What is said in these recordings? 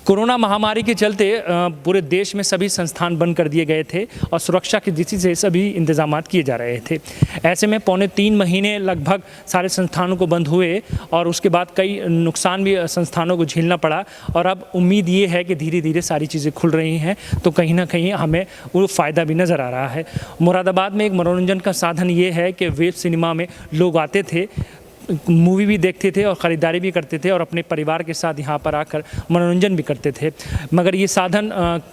Corona महामारी के चलते पूरे देश में सभी संस्थान बंद कर दिए गए थे और सुरक्षा की दृष्टि से सभी इंतजामात किए जा रहे थे। ऐसे में पौने 3 महीने लगभग सारे संस्थानों को बंद हुए और उसके बाद कई नुकसान भी संस्थानों को झेलना पड़ा। और अब उम्मीद ये है कि धीरे धीरे सारी चीज़ें खुल रही हैं, तो कहीं ना कहीं हमें वो फ़ायदा भी नज़र आ रहा है। मुरादाबाद में एक मनोरंजन का साधन ये है कि वेब सिनेमा में लोग आते थे, मूवी भी देखते थे और ख़रीदारी भी करते थे और अपने परिवार के साथ यहाँ पर आकर मनोरंजन भी करते थे। मगर ये साधन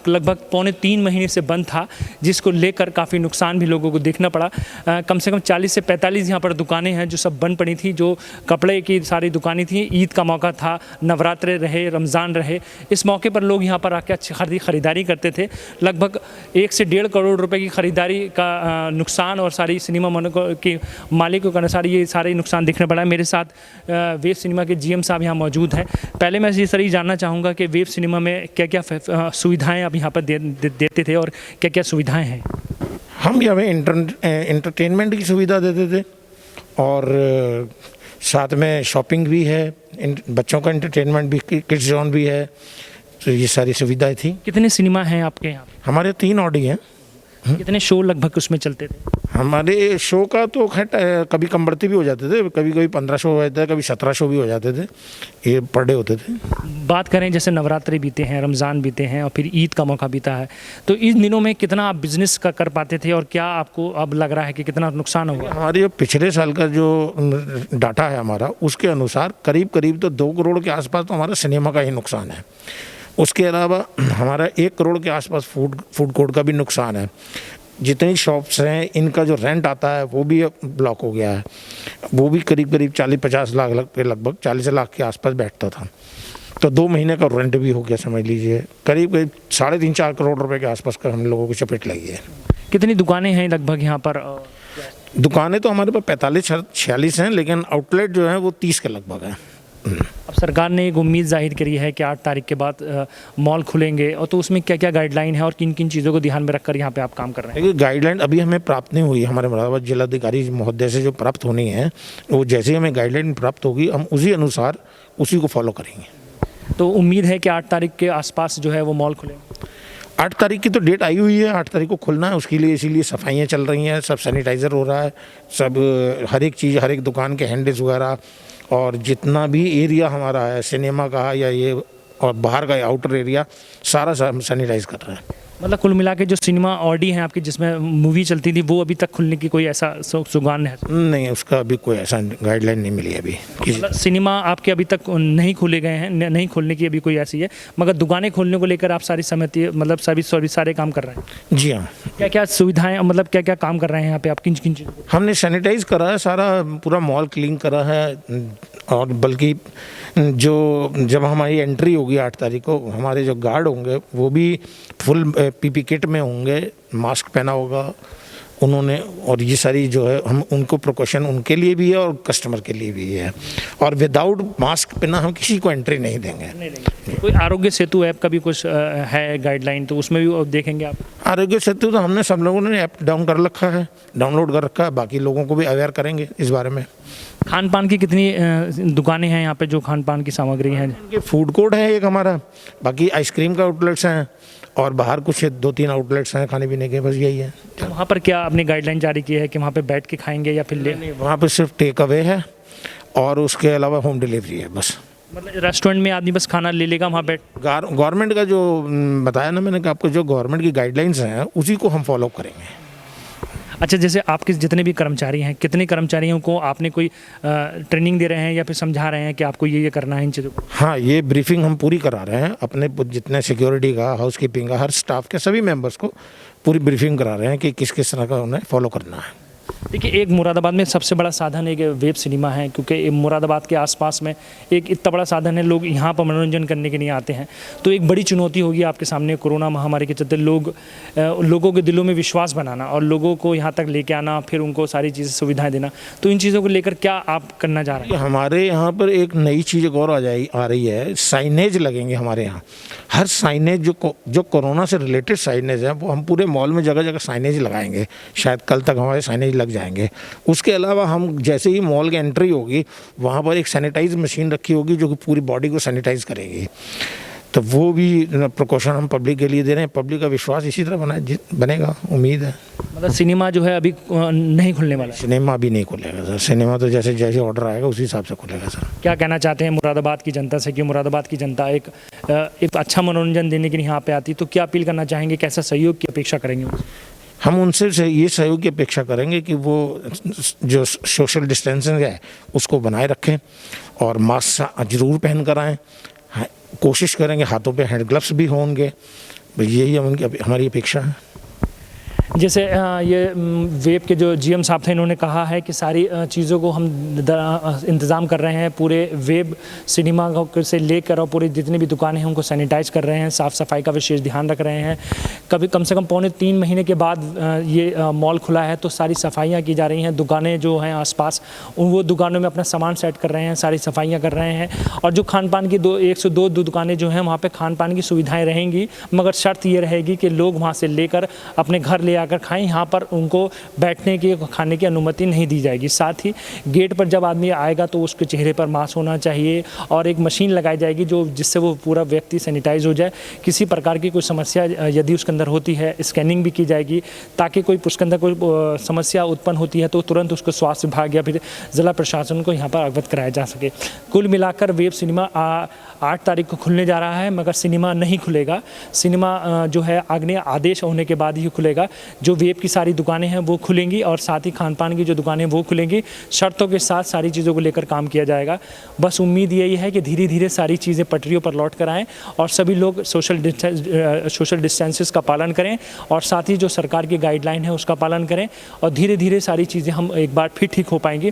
लगभग पौने 3 महीने से बंद था, जिसको लेकर काफ़ी नुकसान भी लोगों को देखना पड़ा। कम से कम 40 से 45 यहाँ पर दुकानें हैं जो सब बंद पड़ी थी। जो कपड़े की सारी दुकानें थी, ईद का मौका था, नवरात्रे रहे, रमज़ान रहे, इस मौके पर लोग यहाँ पर आकर अच्छी ख़रीदारी करते थे। लगभग 1 से 1.5 करोड़ रुपए की ख़रीदारी का नुकसान और सारी सिनेमा के मालिकों के अनुसार ये सारे नुकसान देखने पड़ा। मेरे साथ वेब सिनेमा के जीएम साहब यहाँ मौजूद हैं। पहले मैं सर ये जानना चाहूँगा कि वेब सिनेमा में क्या क्या सुविधाएं आप यहाँ पर देते थे और क्या क्या सुविधाएं हैं? हम यहाँ एंटरटेनमेंट की सुविधा देते थे और साथ में शॉपिंग भी है, बच्चों का एंटरटेनमेंट भी, किड्स जोन भी है, तो ये सारी सुविधाएं थी। कितने सिनेमा हैं आपके यहाँ? हमारे 3 ऑडी हैं। कितने शो लगभग उसमें चलते थे? हमारे शो का तो खैर कभी कम बढ़ती भी हो जाते थे, कभी 15 शो हो जाते थे, कभी 17 शो भी हो जाते थे, ये पर डे होते थे। बात करें जैसे नवरात्रि बीते हैं, रमज़ान बीते हैं और फिर ईद का मौका बीता है, तो इन दिनों में कितना आप बिजनेस का कर पाते थे और क्या आपको अब लग रहा है कि कितना नुकसान हुआ? हमारे पिछले साल का जो डाटा है हमारा, उसके अनुसार करीब तो 2 करोड़ के आसपास तो हमारा सिनेमा का ही नुकसान है। उसके अलावा हमारा 1 करोड़ के आसपास फूड कोर्ट का भी नुकसान है। जितनी शॉप्स हैं, इनका जो रेंट आता है वो भी ब्लॉक हो गया है, वो भी करीब 40-50 लाख पे लगभग 40 लाख के आसपास बैठता था। तो 2 महीने का रेंट भी हो गया, समझ लीजिए करीब 3.5-4 करोड़ रुपए के आसपास का हम लोगों को चपेट लगी है। कितनी दुकानें हैं लगभग यहाँ पर? दुकानें तो हमारे पास 45-46 हैं, लेकिन आउटलेट जो है वो 30 के लगभग हैं। अब सरकार ने एक उम्मीद जाहिर करी है कि 8 तारीख के बाद मॉल खुलेंगे, और तो उसमें क्या क्या गाइडलाइन है और किन किन चीज़ों को ध्यान में रखकर यहाँ पे आप काम कर रहे हैं? गाइडलाइन अभी हमें प्राप्त नहीं हुई, हमारे मुरादाबाद जिलाधिकारी महोदय से जो प्राप्त होनी है, वो जैसे ही हमें गाइडलाइन प्राप्त होगी हम उसी अनुसार उसी को फॉलो करेंगे। तो उम्मीद है कि 8 तारीख के आसपास जो है वो मॉल खुलेंगे। 8 तारीख की तो डेट आई हुई है, 8 तारीख को खुलना है। उसके लिए इसीलिए सफाइयाँ चल रही हैं, सब सैनिटाइज़र हो रहा है, सब हर एक चीज़, हर एक दुकान के हैंडल्स वगैरह, और जितना भी एरिया हमारा है सिनेमा का या ये और बाहर का आउटर एरिया, सारा हम सैनिटाइज कर रहे हैं। मतलब कुल मिला के जो सिनेमा ऑडी है आपकी, जिसमें मूवी चलती थी, वो अभी तक खुलने की कोई ऐसा सुगान है? नहीं, उसका अभी कोई ऐसा गाइडलाइन नहीं मिली अभी। मतलब सिनेमा आपके अभी तक नहीं खोले गए हैं, नहीं खोलने की अभी कोई ऐसी है, मगर दुकानें खोलने को लेकर आप सारी सहमति, मतलब सभी सारे काम कर रहे हैं? जी हाँ। क्या क्या सुविधाएं, मतलब क्या क्या काम कर रहे हैं यहाँ पे आप? किन किन चीज़ों? हमने सैनिटाइज करा है, सारा पूरा मॉल क्लीन करा है, और बल्कि जब हमारी एंट्री होगी 8 तारीख को, हमारे जो गार्ड होंगे वो भी फुल पीपी किट में होंगे, मास्क पहना होगा उन्होंने, और ये सारी जो है हम उनको प्रिकॉशन उनके लिए भी है और कस्टमर के लिए भी है, और विदाउट मास्क पहना हम किसी को एंट्री नहीं देंगे। कोई आरोग्य सेतु ऐप का भी कुछ है गाइडलाइन, तो उसमें भी देखेंगे आप? आरोग्य सेतु तो हमने सब लोगों ने ऐप डाउनलोड कर रखा है, बाकी लोगों को भी अवेयर करेंगे इस बारे में। खान पान की कितनी दुकानें हैं यहाँ पे जो खान पान की सामग्री है? फूड कोर्ट है एक हमारा, बाकी आइसक्रीम का आउटलेट्स हैं, और बाहर कुछ 2-3 आउटलेट्स हैं खाने पीने के, बस यही है। तो वहाँ पर क्या आपने गाइडलाइन जारी की है कि वहाँ पे बैठ के खाएंगे या फिर नहीं, वहाँ पे सिर्फ टेक अवे है और उसके अलावा होम डिलीवरी है बस। मतलब रेस्टोरेंट में आदमी बस खाना ले लेगा वहाँ बैठ? गवर्नमेंट का जो बताया ना मैंने, आपको जो गवर्नमेंट की गाइडलाइंस हैं उसी को हम फॉलो करेंगे। अच्छा, जैसे आपके जितने भी कर्मचारी हैं, कितने कर्मचारियों को आपने कोई ट्रेनिंग दे रहे हैं या फिर समझा रहे हैं कि आपको ये करना है इन चीज़ों को? हाँ, ये ब्रीफिंग हम पूरी करा रहे हैं अपने जितने सिक्योरिटी का, हाउसकीपिंग का, हर स्टाफ के सभी मेंबर्स को पूरी ब्रीफिंग करा रहे हैं कि किस किस तरह का उन्हें फॉलो करना है। देखिए, एक मुरादाबाद में सबसे बड़ा साधन एक वेब सिनेमा है, क्योंकि मुरादाबाद के आसपास में एक इतना बड़ा साधन है, लोग यहाँ पर मनोरंजन करने के लिए आते हैं। तो एक बड़ी चुनौती होगी आपके सामने कोरोना महामारी के चलते लोगों के दिलों में विश्वास बनाना और लोगों को यहाँ तक लेके आना, फिर उनको सारी चीज़ें सुविधाएं देना। तो इन चीज़ों को लेकर क्या आप करना चाह रहे हैं? हमारे यहाँ पर एक नई चीज़ और आ रही है, साइनेज लगेंगे हमारे यहाँ। हर साइनेज जो कोरोना से रिलेटेड साइनेज है, वो हम पूरे मॉल में जगह जगह साइनेज लगाएंगे, शायद कल तक हमारे साइनेज लग जाएंगे। उसके अलावा हम जैसे ही मॉल की एंट्री होगी, वहाँ पर एक सैनिटाइज मशीन रखी होगी जो कि पूरी बॉडी को सैनिटाइज करेगी। तो वो भी प्रिकॉशन हम पब्लिक के लिए दे रहे हैं। पब्लिक का विश्वास इसी तरह बनेगा, उम्मीद है। मतलब सिनेमा जो है अभी नहीं खुलने वाला है। सिनेमा अभी नहीं खुलेगा सर, सिनेमा तो जैसे जैसे ऑर्डर आएगा उसी हिसाब से खुलेगा सर। क्या कहना चाहते हैं मुरादाबाद की जनता से कि मुरादाबाद की जनता एक अच्छा मनोरंजन देने के लिए यहाँ पे आती, तो क्या अपील करना चाहेंगे, कैसा सहयोग की अपेक्षा करेंगे? हम उनसे ये सहयोग की अपेक्षा करेंगे कि वो जो सोशल डिस्टेंसिंग है उसको बनाए रखें और मास्क जरूर पहन कर आएँ। कोशिश करेंगे हाथों पे हैंड ग्लव्स भी होंगे, यही हमारी अपेक्षा है। जैसे ये वेब के जो जीएम साहब थे, इन्होंने कहा है कि सारी चीज़ों को हम इंतज़ाम कर रहे हैं, पूरे वेब सिनेमा से लेकर और पूरे जितनी भी दुकानें हैं उनको सैनिटाइज कर रहे हैं, साफ़ सफाई का विशेष ध्यान रख रहे हैं। कभी कम से कम पौने 3 महीने के बाद ये मॉल खुला है, तो सारी सफाइयाँ की जा रही हैं। दुकानें जो हैं आसपास वो दुकानों में अपना सामान सेट कर रहे हैं, सारी सफाइयाँ कर रहे हैं। और जो खान पान की 102 दुकानें जो हैं वहाँ पर खान पान की सुविधाएँ रहेंगी, मगर शर्त ये रहेगी कि लोग वहाँ से लेकर अपने घर ले आकर खाएं। यहाँ पर उनको बैठने की खाने की अनुमति नहीं दी जाएगी। साथ ही गेट पर जब आदमी आएगा तो उसके चेहरे पर मास्क होना चाहिए और एक मशीन लगाई जाएगी जिससे वो पूरा व्यक्ति सैनिटाइज हो जाए। किसी प्रकार की कोई समस्या यदि उसके अंदर होती है, स्कैनिंग भी की जाएगी ताकि उसके अंदर कोई समस्या उत्पन्न होती है तो तुरंत उसको स्वास्थ्य विभाग या फिर ज़िला प्रशासन को यहाँ पर अवगत कराया जा सके। कुल मिलाकर वेब सिनेमा 8 तारीख को खुलने जा रहा है, मगर सिनेमा नहीं खुलेगा। सिनेमा जो है आग्नेय आदेश होने के बाद ही खुलेगा। जो वेब की सारी दुकानें हैं वो खुलेंगी और साथ ही खान पान की जो दुकानें वो खुलेंगी। शर्तों के साथ सारी चीज़ों को लेकर काम किया जाएगा। बस उम्मीद यही है कि धीरे धीरे सारी चीज़ें पटरियों पर लौट कर आएँ और सभी लोग सोशल डिस्टेंसेस का पालन करें और साथ ही जो सरकार की गाइडलाइन है उसका पालन करें और धीरे धीरे सारी चीज़ें हम एक बार फिर ठीक हो पाएंगी।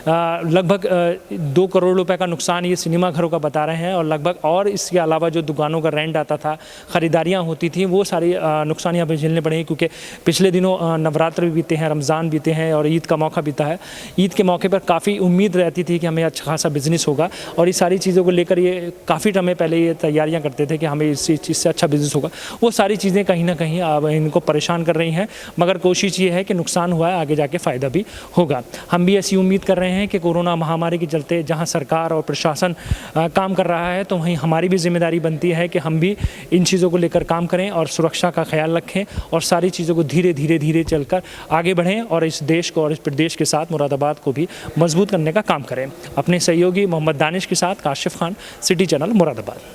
लगभग 2 करोड़ रुपए का नुकसान ये सिनेमा घरों का बता रहे हैं और लगभग और इसके अलावा जो दुकानों का रेंट आता था, ख़रीदारियाँ होती थी, वो सारी नुकसान यहाँ पर झेलने पड़ेंगे क्योंकि पिछले दिनों नवरात्र भी बीते हैं, रमज़ान बीते हैं और ईद का मौका बीता है। ईद के मौके पर काफ़ी उम्मीद रहती थी कि हमें अच्छा खासा बिजनेस होगा और ये सारी चीज़ों को लेकर ये काफ़ी समय पहले ये तैयारियां करते थे कि हमें इस चीज़ से अच्छा बिजनेस होगा। वो सारी चीज़ें कहीं ना कहीं अब इनको परेशान कर रही हैं, मगर कोशिश ये है कि नुकसान हुआ है आगे जाके फ़ायदा भी होगा। हम भी ऐसी उम्मीद कर रहे हैं कि कोरोना महामारी के चलते जहाँ सरकार और प्रशासन काम कर रहा है तो वहीं हमारी भी जिम्मेदारी बनती है कि हम भी इन चीज़ों को लेकर काम करें और सुरक्षा का ख्याल रखें और सारी चीज़ों को धीरे धीरे चलकर आगे बढ़ें और इस देश को और इस प्रदेश के साथ मुरादाबाद को भी मजबूत करने का काम करें। अपने सहयोगी मोहम्मद दानिश के साथ काशिफ खान, सिटी चैनल मुरादाबाद।